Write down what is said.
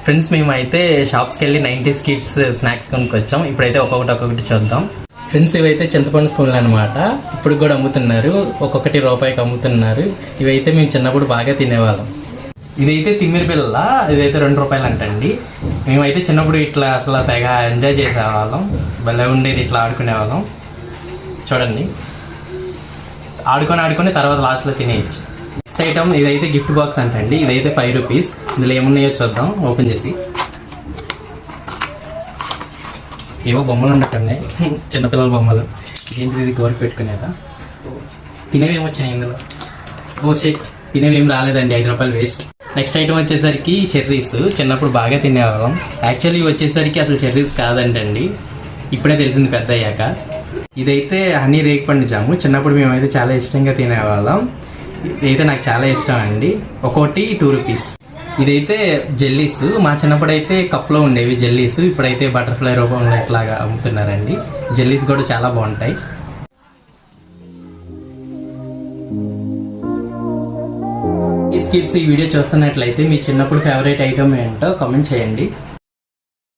Friends మేమైతే షాప్స్కి వెళ్ళి 90s kids snacks కొనుక్కొచ్చాం. ఇప్పుడైతే ఒక్కొక్కటి చూద్దాం. ఫ్రెండ్స్ ఇవైతే చింతపండు స్పూన్లు అనమాట. ఇప్పుడు కూడా అమ్ముతున్నారు, ఒక్కొక్కటి రూపాయికి అమ్ముతున్నారు. ఇవైతే మేము చిన్నప్పుడు బాగా తినేవాళ్ళం. ఇదైతే తిమ్మిరి పిల్ల, ఇదైతే 2 రూపాయలు అంటండి. మేమైతే చిన్నప్పుడు ఇట్లా అసలు తెగ ఎంజాయ్ చేసేవాళ్ళం, భలే ఉండేది, ఇట్లా ఆడుకునేవాళ్ళం. చూడండి, ఆడుకొని తర్వాత లాస్ట్లో తినేయచ్చు. నెక్స్ట్ ఐటమ్ ఇదైతే గిఫ్ట్ బాక్స్ అంటండి. ఇదైతే 5 రూపీస్. ఇందులో ఏమున్నాయో చూద్దాం ఓపెన్ చేసి. ఏవో బొమ్మలు ఉన్నట్టున్నాయి, చిన్నపిల్లల బొమ్మలు. ఏంటి ఇది, గోరికి పెట్టుకునేదా? తినేవి ఏమొచ్చాయి ఇందులో? ఓ షిట్, తినేవి ఏం రాలేదండి, 5 రూపాయలు వేస్ట్. నెక్స్ట్ ఐటమ్ వచ్చేసరికి చెర్రీస్. చిన్నప్పుడు బాగా తినేవాళ్ళం. యాక్చువల్లీ వచ్చేసరికి అసలు చెర్రీస్ కాదంటండి, ఇప్పుడే తెలిసింది పెద్ద అయ్యాక. ఇదైతే హనీ రేగిపండు జాము. చిన్నప్పుడు మేమైతే చాలా ఇష్టంగా తినేవాళ్ళం. ఇదైతే నాకు చాలా ఇష్టం అండి. ఒక్కోటి 2 రూపీస్. ఇదైతే జెల్లీస్. మా చిన్నప్పుడు అయితే కప్లో ఉండేవి జెల్లీస్, ఇప్పుడైతే బటర్ఫ్లై రూపంలో ఇట్లాగా అమ్ముతున్నారండి. జెల్లీస్ కూడా చాలా బాగుంటాయి. ఈ కిడ్స్ ఈ వీడియో చూస్తున్నట్లయితే మీ చిన్నప్పుడు ఫేవరెట్ ఐటమ్ ఏంటో కామెంట్ చేయండి.